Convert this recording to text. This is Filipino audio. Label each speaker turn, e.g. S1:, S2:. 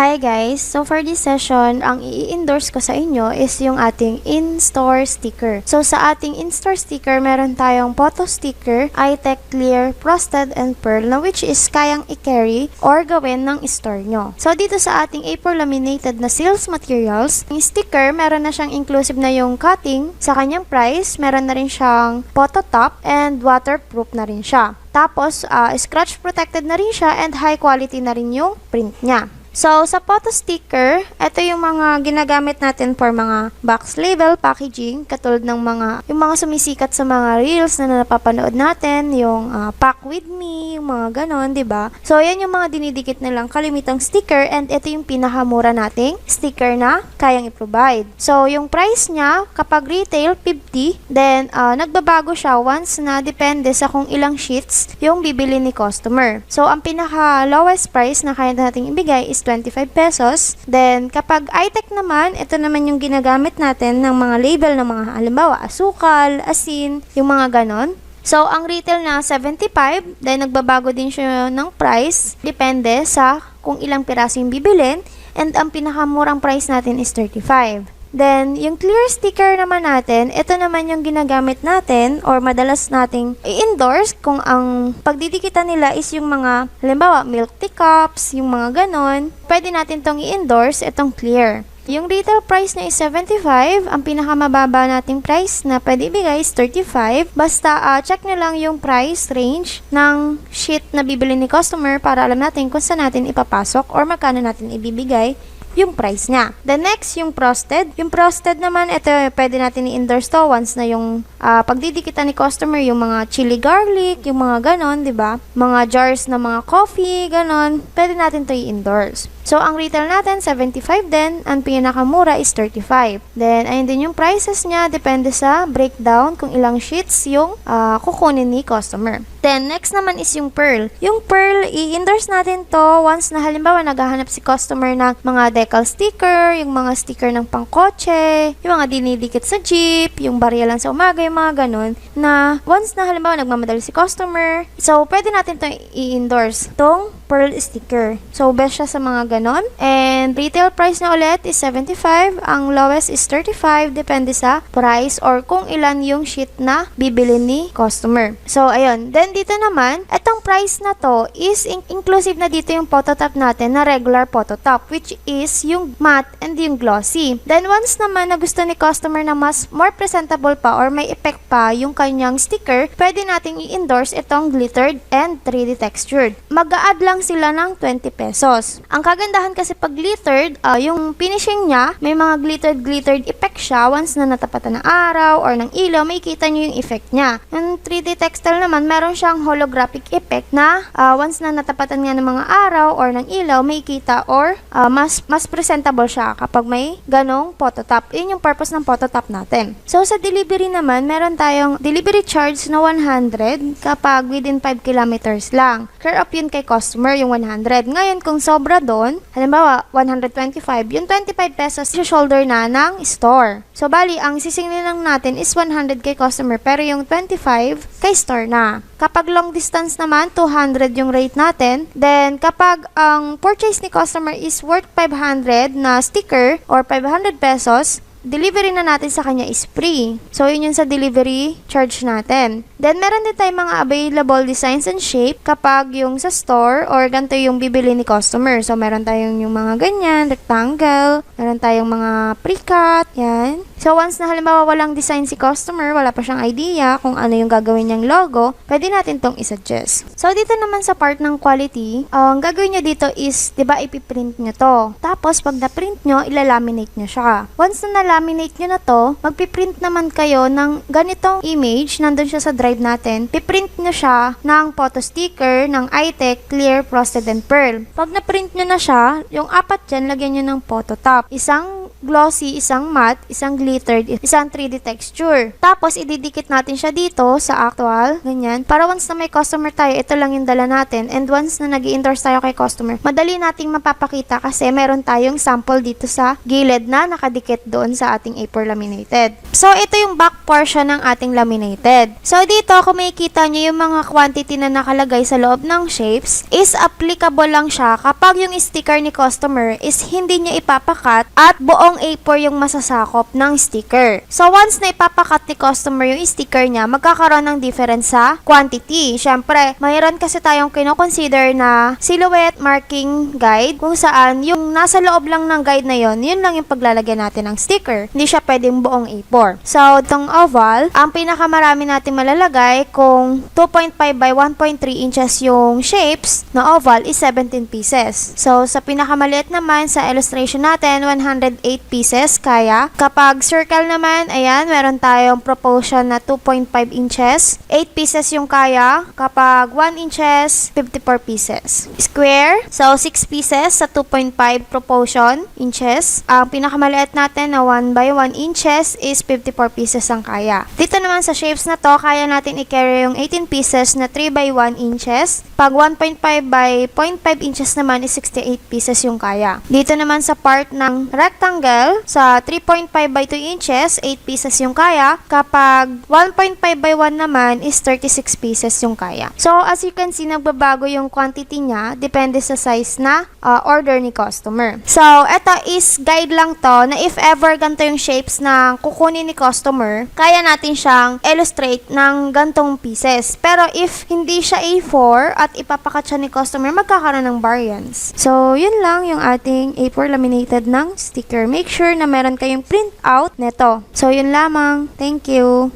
S1: Hi guys! So for this session, ang i-endorse ko sa inyo is yung ating in-store sticker. So sa ating in-store sticker, meron tayong photo sticker, iTech Clear, Frosted and Pearl na which is kayang i-carry or gawin ng store nyo. So dito sa ating A4 laminated na sales materials, yung sticker, meron na siyang inclusive na yung cutting sa kanyang price, meron na rin siyang photo top and waterproof na rin siya. Tapos, scratch protected na rin siya and high quality na rin yung print niya. So, sa photo sticker, ito yung mga ginagamit natin for mga box label, packaging, katulad ng yung mga sumisikat sa mga reels na napapanood natin, yung pack with me, yung mga ganon, diba? So, yan yung mga dinidikit nilang kalimitang sticker and ito yung pinakamura nating sticker na kayang i-provide. So, yung price niya, kapag retail, 50, then nagbabago siya once na depende sa kung ilang sheets yung bibili ni customer. So, ang pinaka lowest price na kaya nating ibigay is 25 pesos. Then, kapag iTech naman, ito naman yung ginagamit natin ng mga label ng mga halimbawa, asukal, asin, yung mga ganon. So, ang retail na 75, then nagbabago din siya ng price, depende sa kung ilang piraso yung bibilin, and ang pinakamurang price natin is 35. Then, yung clear sticker naman natin, ito naman yung ginagamit natin or madalas nating i-endorse kung ang pagdidikitan nila is yung mga, halimbawa, milk tea cups, yung mga ganon. Pwede natin tong i-endorse, itong clear. Yung retail price niya is 75, ang pinakamababa nating price na pwede ibigay is 35. Basta check nyo lang yung price range ng sheet na bibili ni customer para alam natin kung saan natin ipapasok or magkano natin ibibigay yung price niya. The next, yung frosted. Yung frosted naman, ito pwede natin i-endorse to once na yung pagdidikitan ni customer, yung mga chili garlic, yung mga ganon, di ba? Mga jars na mga coffee, ganon. Pwede natin to i-endorse. So, ang retail natin, 75 din. Ang pinakamura is 35. Then, ayun din yung prices niya. Depende sa breakdown kung ilang sheets yung kukunin ni customer. Then, next naman is yung pearl. Yung pearl, i-endorse natin to once na halimbawa naghahanap si customer ng mga decal sticker, yung mga sticker ng pangkotse, yung mga dinidikit sa jeep, yung barya lang sa umaga, yung mga ganun, na once na halimbawa nagmamadali si customer, so pwede natin to i-endorse tong pearl sticker. So best siya sa mga ganon. And retail price na ulit is 75, ang lowest is 35, depende sa price or kung ilan yung sheet na bibili ni customer. So ayun, then dito naman, etong price na to is inclusive na dito yung photo top natin na regular photo top, which is yung matte and yung glossy. Then once naman na gusto ni customer na mas more presentable pa or may effect pa yung kanyang sticker, pwede nating i-endorse itong glittered and 3D textured. Mag-a-add lang sila ng 20 pesos. Ang kagandahan kasi pag glittered, yung finishing niya, may mga glittered effect siya once na natapatan ng araw or ng ilaw, may kita nyo yung effect niya. Yung 3D textile naman, meron siyang holographic effect na once na natapatan nga ng mga araw or ng ilaw, may kita or mas presentable siya kapag may ganong photo top. Yun yung purpose ng photo top natin. So, sa delivery naman, meron tayong delivery charge na 100 kapag within 5 kilometers lang. Clear up yun kay customer, yung 100. Ngayon, kung sobra doon, halimbawa, 125, yung 25 pesos, shoulder na ng store. So, bali, ang sisingilin lang natin is 100 kay customer, pero yung 25 kay store na. Kapag long distance naman, 200 yung rate natin. Then, kapag ang purchase ni customer is worth 500 na sticker or 500 pesos, delivery na natin sa kanya is free. So, yun yung sa delivery charge natin. Then, meron din tayong mga available designs and shape kapag yung sa store or ganito yung bibili ni customer. So, meron tayong yung mga ganyan, rectangle, meron tayong mga pre-cut, yan. So, once na halimbawa walang design si customer, wala pa siyang idea kung ano yung gagawin niyang logo, pwede natin tong isuggest. So, dito naman sa part ng quality, ang gagawin nyo dito is, diba, ipiprint nyo to. Tapos, pag na-print nyo, ilalaminate nyo siya. Once na laminate nyo na to, magpiprint naman kayo ng ganitong image, nandun siya sa drive natin. Piprint nyo siya ng photo sticker ng iTech Clear, Frosted and Pearl. Pag na-print nyo na siya, yung apat dyan, lagyan nyo ng photo top. Isang glossy, isang matte, isang glittered, isang 3D texture. Tapos, ididikit natin siya dito sa actual, ganyan. Para once na may customer tayo, ito lang yung dala natin. And once na nag-endorse tayo kay customer, madali nating mapapakita kasi meron tayong sample dito sa gilid na nakadikit doon sa ating A4 laminated. So, ito yung back portion ng ating laminated. So, dito, kung makikita nyo yung mga quantity na nakalagay sa loob ng shapes, is applicable lang siya kapag yung sticker ni customer is hindi niya ipapakat at buong A4 yung masasakop ng sticker. So, once na ipapakat ni customer yung sticker niya, magkakaroon ng difference sa quantity. Siyempre, mayroon kasi tayong kinoconsider na silhouette marking guide kung saan yung nasa loob lang ng guide na yun lang yung paglalagyan natin ng sticker. Hindi siya pwedeng buong A4. So, itong oval, ang pinakamarami natin malalagay kung 2.5 by 1.3 inches yung shapes na oval is 17 pieces. So, sa pinakamaliit naman sa illustration natin, 108 pieces kaya. Kapag circle naman, ayan, meron tayong proportion na 2.5 inches. 8 pieces yung kaya. Kapag 1 inches, 54 pieces. Square, so 6 pieces sa 2.5 proportion inches. Ang pinakamaliit natin na 1 by 1 inches is 54 pieces ang kaya. Dito naman sa shapes na to, kaya natin i-carry yung 18 pieces na 3 by 1 inches. Pag 1.5 by 0.5 inches naman is 68 pieces yung kaya. Dito naman sa part ng rectangle, sa 3.5 by 2 inches, 8 pieces yung kaya. Kapag 1.5 by 1 naman is 36 pieces yung kaya. So, as you can see, nagbabago yung quantity niya depende sa size na order ni customer. So, ito is guide lang to na if ever ganito yung shapes na kukunin ni customer, kaya natin siyang illustrate ng gantong pieces. Pero if hindi siya A4 at ipapakat siya ni customer, magkakaroon ng variance. So, yun lang yung ating A4 laminated ng sticker. Make sure na meron kayong print out neto. So, yun lamang. Thank you.